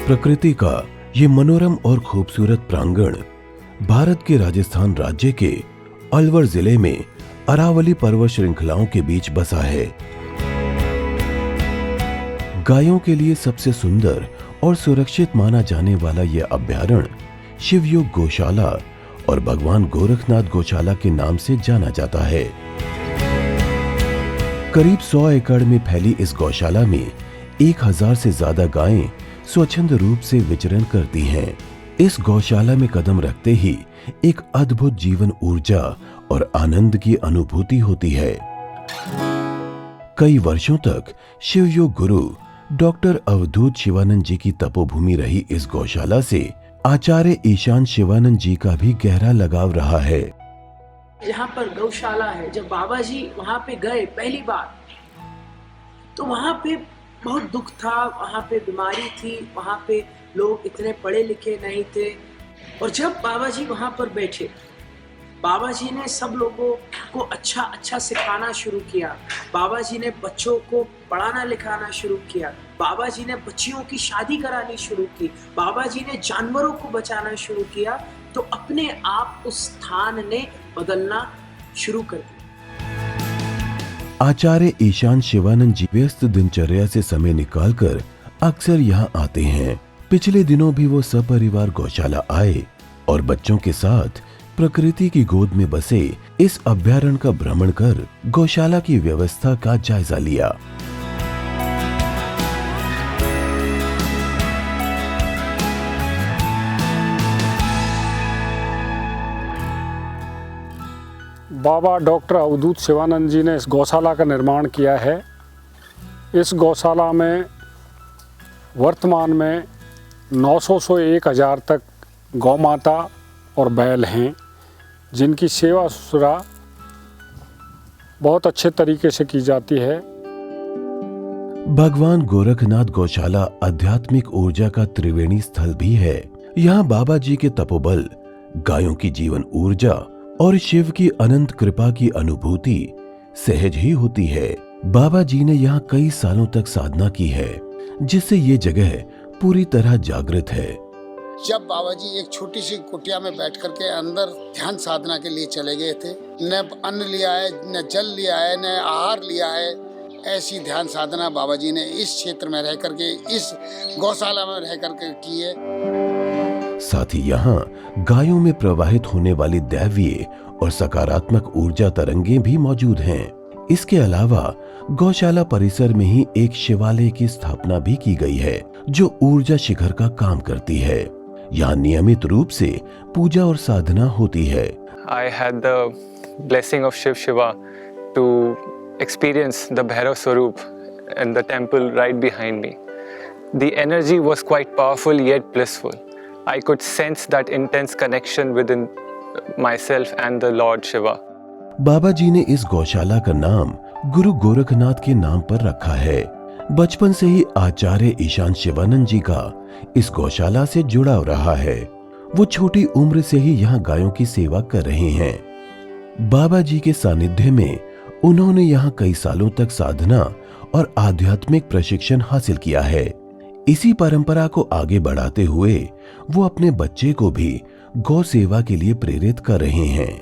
प्रकृति का ये मनोरम और खूबसूरत प्रांगण भारत के राजस्थान राज्य के अलवर जिले में अरावली पर्वत श्रृंखलाओं के बीच बसा है। गायों के लिए सबसे सुंदर और सुरक्षित माना जाने वाला यह अभयारण्य शिवयोग गौशाला और भगवान गोरखनाथ गौशाला के नाम से जाना जाता है। करीब 100 एकड़ में फैली इस गौशाला में 1000 से ज्यादा गायें स्वच्छंद रूप से विचरण करती हैं। इस गौशाला में कदम रखते ही एक अद्भुत जीवन ऊर्जा और आनंद की अनुभूति होती है। कई वर्षों तक शिवयोग गुरु डॉक्टर अवधूत शिवानंद जी की तपोभूमि रही इस गौशाला से आचार्य ईशान शिवानंद जी का भी गहरा लगाव रहा है। यहाँ पर गौशाला है। जब बाबा जी वहाँ पे गए पहली बार तो वहाँ पे बहुत दुख था, वहाँ पे बीमारी थी, वहाँ पे लोग इतने पढ़े लिखे नहीं थे। और जब बाबा जी वहाँ पर बैठे, बाबा जी ने सब लोगों को अच्छा अच्छा सिखाना शुरू किया। बाबा जी ने बच्चों को पढ़ाना लिखाना शुरू किया। बाबा जी ने बच्चियों की शादी करानी शुरू की। बाबा जी ने जानवरों को बचाना शुरू किया। तो अपने आप उस स्थान ने बदलना शुरू कर दिया। आचार्य ईशान शिवानंद जी व्यस्त दिनचर्या से समय निकालकर अक्सर यहाँ आते हैं। पिछले दिनों भी वो सपरिवार गौशाला आए और बच्चों के साथ प्रकृति की गोद में बसे इस अभयारण्य का भ्रमण कर गौशाला की व्यवस्था का जायजा लिया। बाबा डॉक्टर अवधूत शिवानंद जी ने इस गौशाला का निर्माण किया है। इस गौशाला में वर्तमान में 900 से 1000 तक गौ माता और बैल हैं, जिनकी सेवा ससुरा बहुत अच्छे तरीके से की जाती है। भगवान गोरखनाथ गौशाला आध्यात्मिक ऊर्जा का त्रिवेणी स्थल भी है। यहाँ बाबा जी के तपोबल, गायों की जीवन ऊर्जा और शिव की अनंत कृपा की अनुभूति सहज ही होती है। बाबा जी ने यहाँ कई सालों तक साधना की है, जिससे ये जगह पूरी तरह जागृत है। जब बाबा जी एक छोटी सी कुटिया में बैठ करके अंदर ध्यान साधना के लिए चले गए थे, न अन्न लिया है, न जल लिया है, न आहार लिया है, ऐसी ध्यान साधना बाबा जी ने इस क्षेत्र में रह करके, इस गौशाला में रह करके की है। साथ ही यहाँ गायों में प्रवाहित होने वाली दैवीय और सकारात्मक ऊर्जा तरंगे भी मौजूद हैं। इसके अलावा गौशाला परिसर में ही एक शिवालय की स्थापना भी की गई है, जो ऊर्जा शिखर का काम करती है। यहाँ नियमित रूप से पूजा और साधना होती है। I had the blessing of Shiv Shiva to experience the Bhairav Swaroop and the temple right behind me. The energy was quite powerful yet blissful. I could sense that intense connection within myself and the Lord Shiva. बाबा जी ने इस गौशाला का नाम गुरु गोरखनाथ के नाम पर रखा है। बचपन से ही आचार्य ईशान शिवानंद जी का इस गौशाला से जुड़ाव रहा है। वो छोटी उम्र से ही यहाँ गायों की सेवा कर रहे हैं। बाबा जी के सानिध्य में उन्होंने यहाँ कई सालों तक साधना और आध्यात्मिक प्रशिक्षण हासिल किया है। इसी परंपरा को आगे बढ़ाते हुए वो अपने बच्चे को भी गौ सेवा के लिए प्रेरित कर रहे हैं।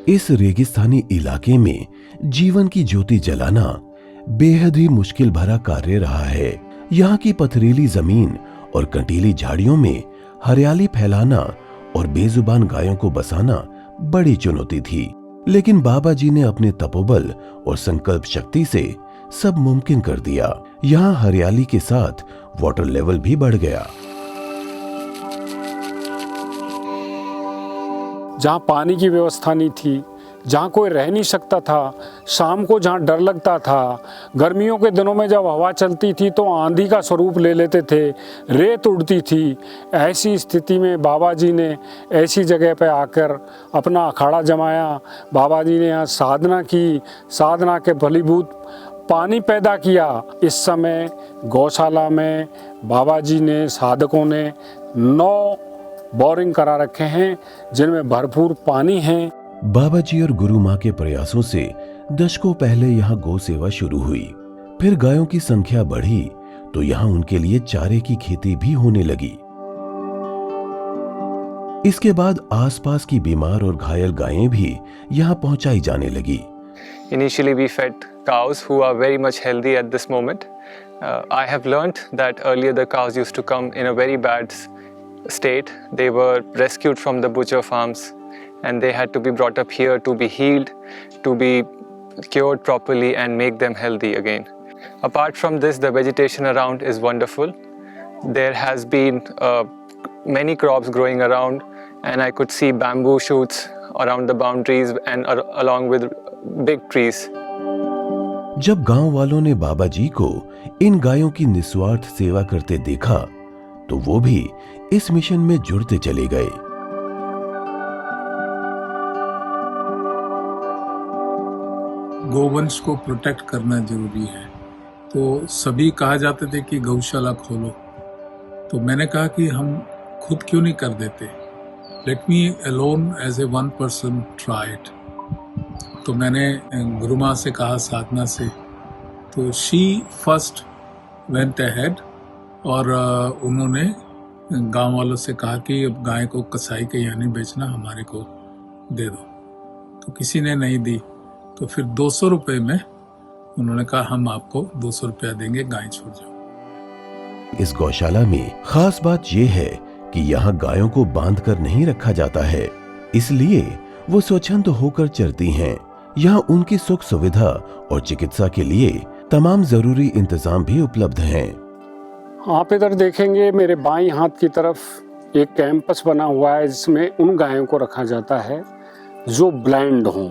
इस रेगिस्तानी इलाके में जीवन की ज्योति जलाना बेहद ही मुश्किल भरा कार्य रहा है। यहाँ की पथरीली जमीन और कंटीली झाड़ियों में हरियाली फैलाना और बेजुबान गायों को बसाना बड़ी चुनौती थी, लेकिन बाबा जी ने अपने तपोबल और संकल्प शक्ति से सब मुमकिन कर दिया। यहाँ हरियाली के साथ वाटर लेवल भी बढ़ गया। जहाँ पानी की व्यवस्था नहीं थी, जहाँ कोई रह नहीं सकता था, शाम को जहाँ डर लगता था, गर्मियों के दिनों में जब हवा चलती थी तो आंधी का स्वरूप ले लेते थे, रेत उड़ती थी, ऐसी स्थिति में बाबा जी ने ऐसी जगह पर आकर अपना अखाड़ा जमाया। बाबा जी ने यहाँ साधना की, साधना के फलीभूत पानी पैदा किया। इस समय गौशाला में बाबा जी ने, साधकों ने 9 बोरिंग करा रखे हैं जिनमें भरपूर पानी है। बाबा जी और गुरु माँ के प्रयासों से दशकों पहले यहाँ गौ सेवा शुरू हुई। फिर गायों की संख्या बढ़ी तो यहाँ उनके लिए चारे की खेती भी होने लगी। इसके बाद आसपास की बीमार और घायल गायें भी यहाँ पहुंचाई जाने लगी। Initially, we fed cows who are very much healthy at this moment. I have learned that earlier the cows used to come in a very bad state. They were rescued from the butcher farms and they had to be brought up here to be healed, to be cured properly and make them healthy again. Apart from this, the vegetation around is wonderful. There has been many crops growing around and I could see bamboo shoots around the boundaries and along with big trees. जब गांव वालों ने बाबा जी को इन गायों की निस्वार्थ सेवा करते देखा तो वो भी इस मिशन में जुड़ते चले गए। गोवंश को प्रोटेक्ट करना जरूरी है, तो सभी कहा जाते थे कि गौशाला खोलो, तो मैंने कहा कि हम खुद क्यों नहीं कर देते, let me alone as a one person try it. तो मैंने गुरु माँ से कहा, साधना से, तो शी फर्स्ट वेंट अहेड और उन्होंने गांव वालों से कहा कि अब गाय को कसाई के यहाँ नहीं बेचना, हमारे को दे दो। तो किसी ने नहीं दी, तो फिर 200 रुपये में उन्होंने कहा हम आपको 200 रुपया देंगे, गाय छोड़ जाओ। इस गौशाला में खास बात यह है कि यहाँ गायों को बांध कर नहीं रखा जाता है, इसलिए वो स्वच्छंद होकर चरती हैं। यहाँ उनकी सुख सुविधा और चिकित्सा के लिए तमाम जरूरी इंतजाम भी उपलब्ध हैं। आप इधर देखेंगे मेरे बाईं हाथ की तरफ एक कैंपस बना हुआ है जिसमें उन गायों को रखा जाता है जो ब्लाइंड हों।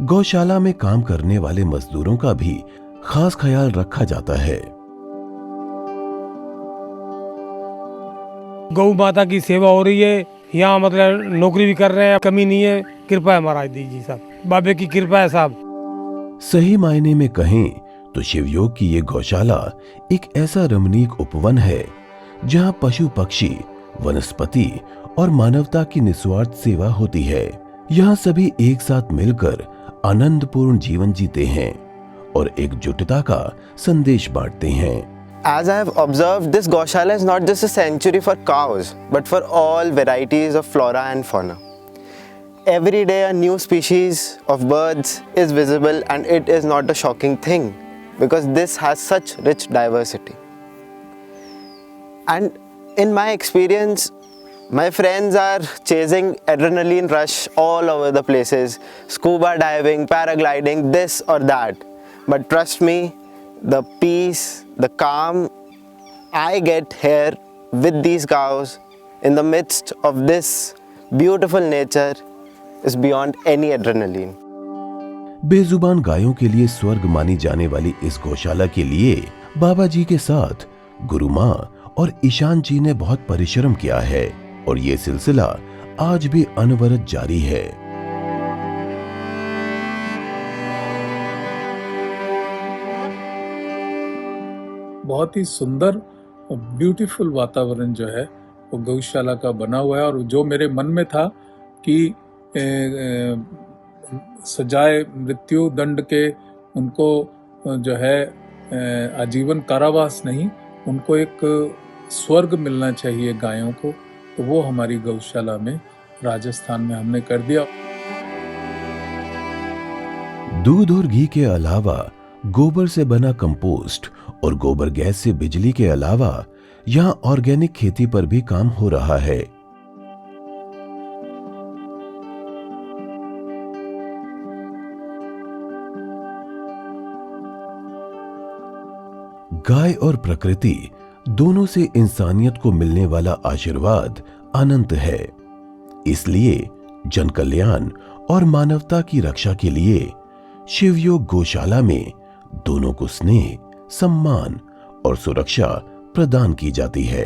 गौशाला में काम करने वाले मजदूरों का भी खास ख्याल रखा जाता है। गौ माता की सेवा हो रही है यहाँ, मतलब नौकरी भी कर रहे हैं, कमी नहीं है। कृपा है महाराज जी साहब, बाबे की कृपा है साहब। सही मायने में कहें तो शिवयोग की ये गौशाला एक ऐसा रमणीक उपवन है जहां पशु पक्षी, वनस्पति और मानवता की निस्वार्थ सेवा होती है। यहाँ सभी एक साथ मिलकर आनंदपूर्ण जीवन जीते हैं और एकजुटता का संदेश बांटते हैं। As I have observed, this Gaushala is not just a sanctuary for cows, but for all varieties of flora and fauna. Every day a new species of birds is visible, and it is not a shocking thing because this has such rich diversity. And in my experience, my friends are chasing adrenaline rush all over the places, scuba diving, paragliding, this or that. But trust me, the peace, the calm I get here with these cows in the midst of this beautiful nature is beyond any adrenaline. बेजुबान गायों के लिए स्वर्ग मानी जाने वाली इस गौशाला के लिए बाबा जी के साथ गुरु माँ और ईशान जी ने बहुत परिश्रम किया है और ये सिलसिला आज भी अनवरत जारी है। बहुत ही सुंदर और ब्यूटीफुल वातावरण जो है वो गौशाला का बना हुआ है। और जो मेरे मन में था कि सजाए मृत्यु दंड के उनको जो है आजीवन कारावास नहीं, उनको एक स्वर्ग मिलना चाहिए गायों को, तो वो हमारी गौशाला में राजस्थान में हमने कर दिया। दूध और घी के अलावा गोबर से बना कंपोस्ट और गोबर गैस से बिजली के अलावा यहाँ ऑर्गेनिक खेती पर भी काम हो रहा है। गाय और प्रकृति दोनों से इंसानियत को मिलने वाला आशीर्वाद अनंत है। इसलिए जन कल्याण और मानवता की रक्षा के लिए शिवयोग गौशाला में दोनों को स्नेह, सम्मान और सुरक्षा प्रदान की जाती है।